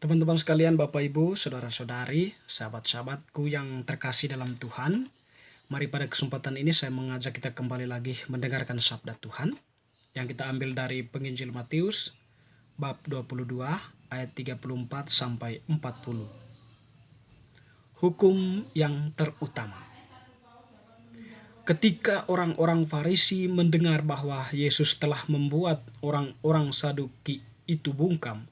Teman-teman sekalian, Bapak Ibu, saudara-saudari, sahabat-sahabatku yang terkasih dalam Tuhan, mari pada kesempatan ini saya mengajak kita kembali lagi mendengarkan sabda Tuhan yang kita ambil dari Penginjil Matius bab 22 ayat 34 sampai 40. Hukum yang terutama. Ketika orang-orang Farisi mendengar bahwa Yesus telah membuat orang-orang Saduki itu bungkam,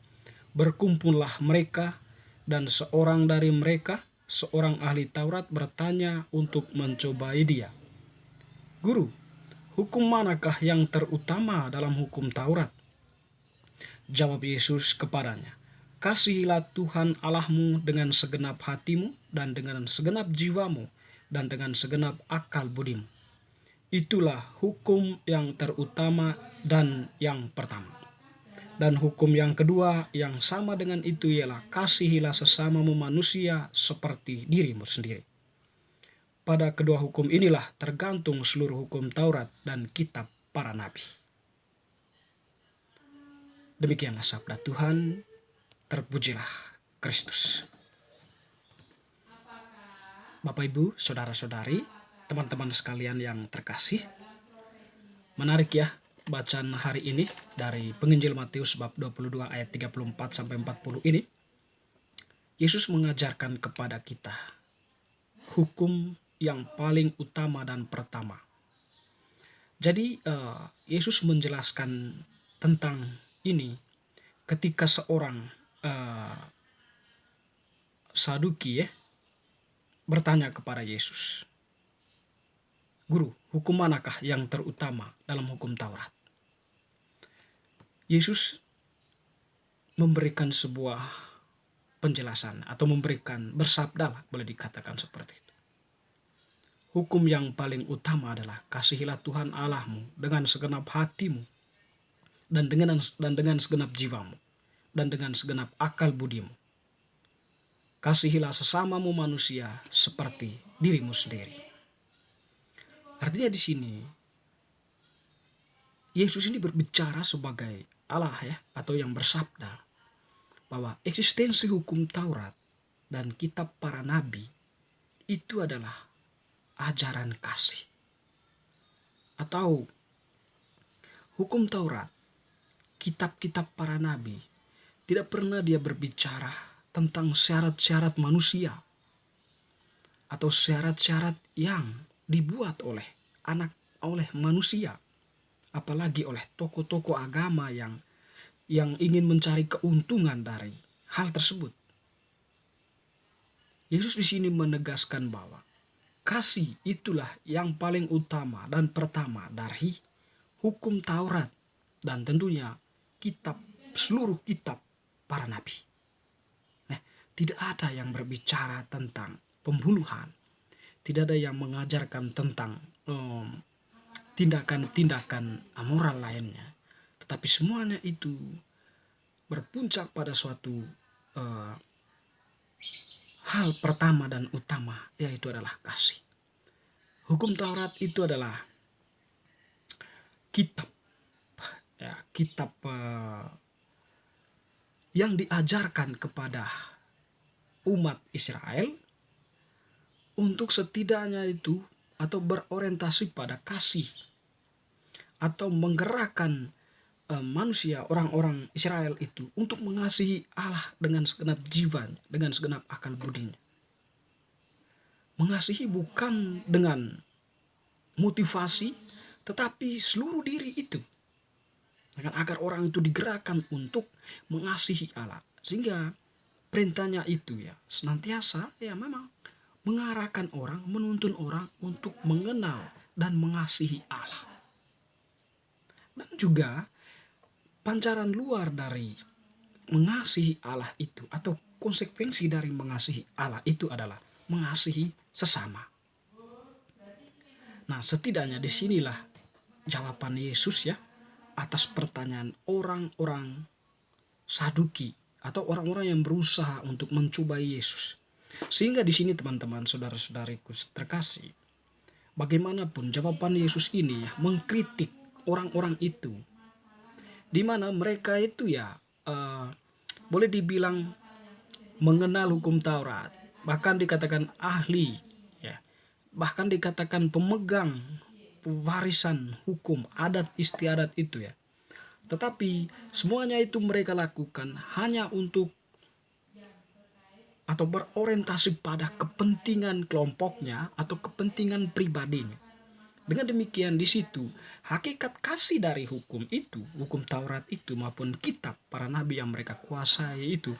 berkumpullah mereka, dan seorang dari mereka, seorang ahli Taurat, bertanya untuk mencobai dia. Guru, hukum manakah yang terutama dalam hukum Taurat? Jawab Yesus kepadanya, kasihilah Tuhan Allahmu dengan segenap hatimu dan dengan segenap jiwamu dan dengan segenap akal budimu. Itulah hukum yang terutama dan yang pertama. Dan hukum yang kedua yang sama dengan itu ialah kasihilah sesamamu manusia seperti dirimu sendiri. Pada kedua hukum inilah tergantung seluruh hukum Taurat dan kitab para nabi. Demikianlah sabda Tuhan, terpujilah Kristus. Bapak Ibu, saudara-saudari, teman-teman sekalian yang terkasih, menarik ya bacaan hari ini dari Penginjil Matius bab 22 ayat 34 sampai 40 ini. Yesus mengajarkan kepada kita hukum yang paling utama dan pertama. Jadi Yesus menjelaskan tentang ini ketika seorang Saduki bertanya kepada Yesus, Guru, hukum manakah yang terutama dalam hukum Taurat? Yesus memberikan sebuah penjelasan atau bersabda, boleh dikatakan seperti itu. Hukum yang paling utama adalah kasihilah Tuhan Allahmu dengan segenap hatimu dan dengan segenap jiwamu dan dengan segenap akal budimu. Kasihilah sesamamu manusia seperti dirimu sendiri. Artinya di sini Yesus ini berbicara sebagai Allah atau yang bersabda bahwa eksistensi hukum Taurat dan kitab para nabi itu adalah ajaran kasih. Atau hukum Taurat, kitab-kitab para nabi, tidak pernah dia berbicara tentang syarat-syarat manusia atau syarat-syarat yang dibuat oleh manusia, apalagi oleh tokoh-tokoh agama yang ingin mencari keuntungan dari hal tersebut. Yesus di sini menegaskan bahwa kasih itulah yang paling utama dan pertama dari hukum Taurat dan tentunya seluruh kitab para nabi. Tidak ada yang berbicara tentang pembunuhan, tidak ada yang mengajarkan tentang tindakan-tindakan amoral lainnya, tetapi semuanya itu berpuncak pada suatu hal pertama dan utama, yaitu adalah kasih. Hukum Taurat itu adalah kitab yang diajarkan kepada umat Israel untuk setidaknya itu atau berorientasi pada kasih atau menggerakkan manusia, orang-orang Israel itu untuk mengasihi Allah dengan segenap jiwa, dengan segenap akal budinya. Mengasihi bukan dengan motivasi, tetapi seluruh diri itu, agar orang itu digerakkan untuk mengasihi Allah. Sehingga perintahnya itu senantiasa memang mengarahkan orang, menuntun orang untuk mengenal dan mengasihi Allah. Dan juga pancaran luar dari mengasihi Allah itu atau konsekuensi dari mengasihi Allah itu adalah mengasihi sesama. Nah, setidaknya disinilah jawaban Yesus atas pertanyaan orang-orang Saduki atau orang-orang yang berusaha untuk mencobai Yesus. Sehingga di sini teman-teman, saudara-saudariku terkasih, bagaimanapun jawaban Yesus ini mengkritik orang-orang itu, di mana mereka itu boleh dibilang mengenal hukum Taurat, bahkan dikatakan ahli, ya, bahkan dikatakan pemegang warisan hukum adat istiadat itu, ya. Tetapi semuanya itu mereka lakukan hanya untuk atau berorientasi pada kepentingan kelompoknya atau kepentingan pribadinya. Dengan demikian di situ hakikat kasih dari hukum itu, hukum Taurat itu maupun kitab para nabi yang mereka kuasai itu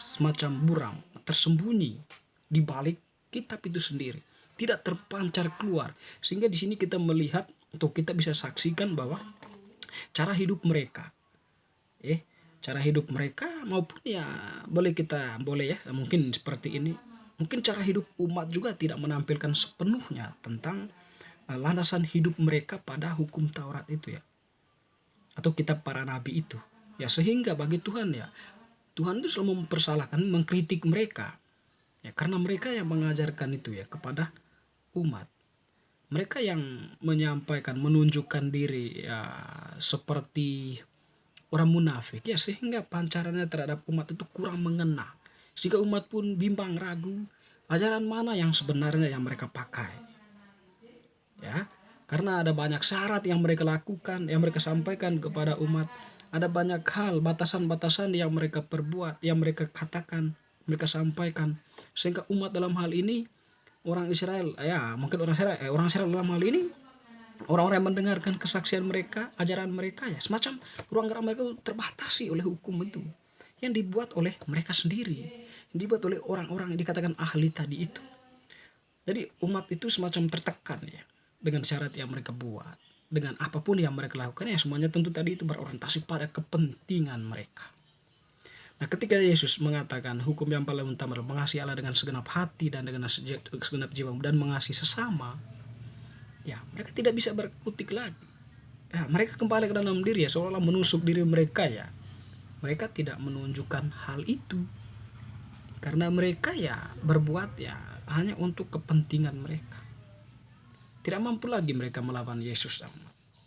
semacam buram tersembunyi di balik kitab itu sendiri, tidak terpancar keluar. Sehingga di sini kita melihat atau kita bisa saksikan bahwa cara hidup mereka, cara hidup mereka maupun ya boleh ya mungkin seperti ini, mungkin cara hidup umat juga tidak menampilkan sepenuhnya tentang landasan hidup mereka pada hukum Taurat itu, ya, atau kitab para nabi itu, ya, sehingga bagi Tuhan, ya, Tuhan itu selalu mempersalahkan, mengkritik mereka, ya, karena mereka yang mengajarkan itu, ya, kepada umat. Mereka yang menyampaikan, menunjukkan diri, ya, seperti orang munafik, ya, sehingga pancarannya terhadap umat itu kurang mengena, sehingga umat pun bimbang ragu ajaran mana yang sebenarnya yang mereka pakai, ya, karena ada banyak syarat yang mereka lakukan, yang mereka sampaikan kepada umat. Ada banyak hal, batasan-batasan yang mereka perbuat, yang mereka katakan, mereka sampaikan, sehingga umat dalam hal ini orang Israel, ya, mungkin orang Israel dalam hal ini orang-orang yang mendengarkan kesaksian mereka, ajaran mereka, ya, semacam ruang gerak mereka terbatasi oleh hukum itu yang dibuat oleh mereka sendiri, yang dibuat oleh orang-orang yang dikatakan ahli tadi itu. Jadi umat itu semacam tertekan, ya, dengan syarat yang mereka buat, dengan apapun yang mereka lakukan, ya, semuanya tentu tadi itu berorientasi pada kepentingan mereka. Nah, ketika Yesus mengatakan hukum yang paling utama adalah mengasihi Allah dengan segenap hati dan dengan segenap jiwa dan mengasihi sesama, ya, mereka tidak bisa berkutik lagi. Ya, mereka kembali ke dalam diri, ya, seolah-olah menusuk diri mereka, ya. Mereka tidak menunjukkan hal itu karena mereka, ya, berbuat, ya, hanya untuk kepentingan mereka. Tidak mampu lagi mereka melawan Yesus.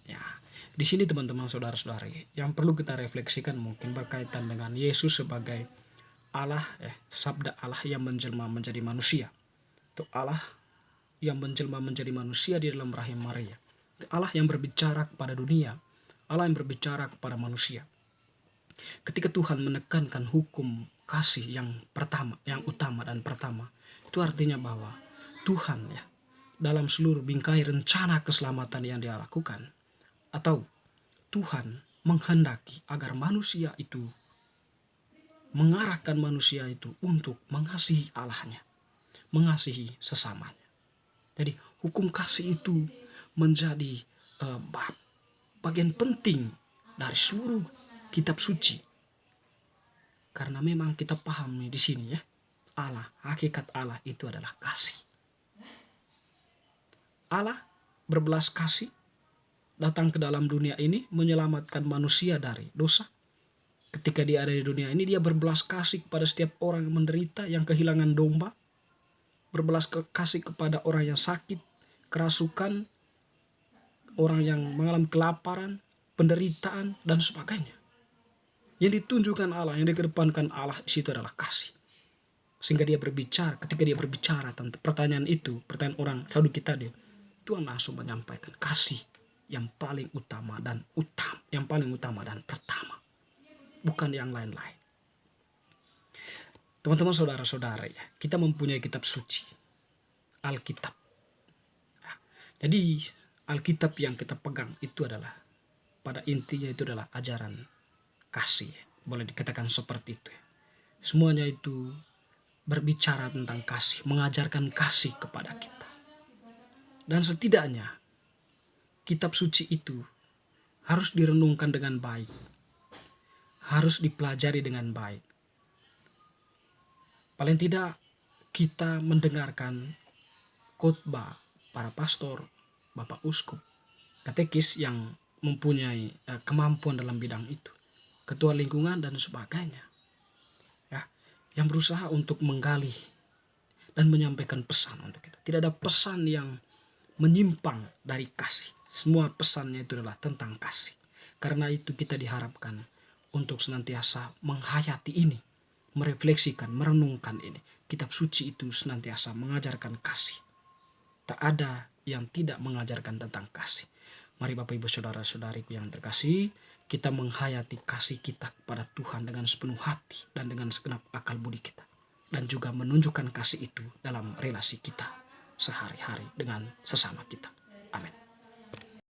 Ya, di sini teman-teman saudara-saudari, yang perlu kita refleksikan mungkin berkaitan dengan Yesus sebagai Allah, sabda Allah yang menjelma menjadi manusia. Itu Allah yang menjelma menjadi manusia di dalam rahim Maria. Itu Allah yang berbicara kepada dunia, Allah yang berbicara kepada manusia. Ketika Tuhan menekankan hukum kasih yang pertama, yang utama dan pertama, itu artinya bahwa Tuhan, ya, dalam seluruh bingkai rencana keselamatan yang dia lakukan, atau Tuhan menghendaki agar manusia itu mengarahkan manusia itu untuk mengasihi Allahnya, mengasihi sesamanya. Jadi hukum kasih itu menjadi bagian penting dari seluruh kitab suci. Karena memang kita paham nih di sini, ya, Allah, hakikat Allah itu adalah kasih. Allah berbelas kasih datang ke dalam dunia ini menyelamatkan manusia dari dosa. Ketika dia ada di dunia ini, dia berbelas kasih kepada setiap orang yang menderita, yang kehilangan domba, berbelas kasih kepada orang yang sakit, kerasukan, orang yang mengalami kelaparan, penderitaan, dan sebagainya. Yang ditunjukkan Allah, yang dikedepankan Allah di situ adalah kasih. Sehingga dia berbicara, ketika dia berbicara tentang pertanyaan itu, pertanyaan orang Saduki tadi, Tuhan langsung menyampaikan kasih yang paling utama dan pertama, bukan yang lain-lain. Teman-teman saudara-saudara, ya, kita mempunyai kitab suci, Alkitab. Ya, jadi Alkitab yang kita pegang itu adalah pada intinya itu adalah ajaran kasih, boleh dikatakan seperti itu, ya. Semuanya itu berbicara tentang kasih, mengajarkan kasih kepada kita. Dan setidaknya kitab suci itu harus direnungkan dengan baik, harus dipelajari dengan baik. Paling tidak kita mendengarkan khotbah para pastor, bapak uskup, katekis yang mempunyai kemampuan dalam bidang itu, ketua lingkungan dan sebagainya, ya, yang berusaha untuk menggali dan menyampaikan pesan untuk kita. Tidak ada pesan yang menyimpang dari kasih. Semua pesannya itu adalah tentang kasih. Karena itu kita diharapkan untuk senantiasa menghayati ini, merefleksikan, merenungkan ini. Kitab suci itu senantiasa mengajarkan kasih. Tak ada yang tidak mengajarkan tentang kasih. Mari Bapak Ibu Saudara-saudariku yang terkasih, kita menghayati kasih kita kepada Tuhan dengan sepenuh hati dan dengan segenap akal budi kita. Dan juga menunjukkan kasih itu dalam relasi kita sehari-hari dengan sesama kita. Amin.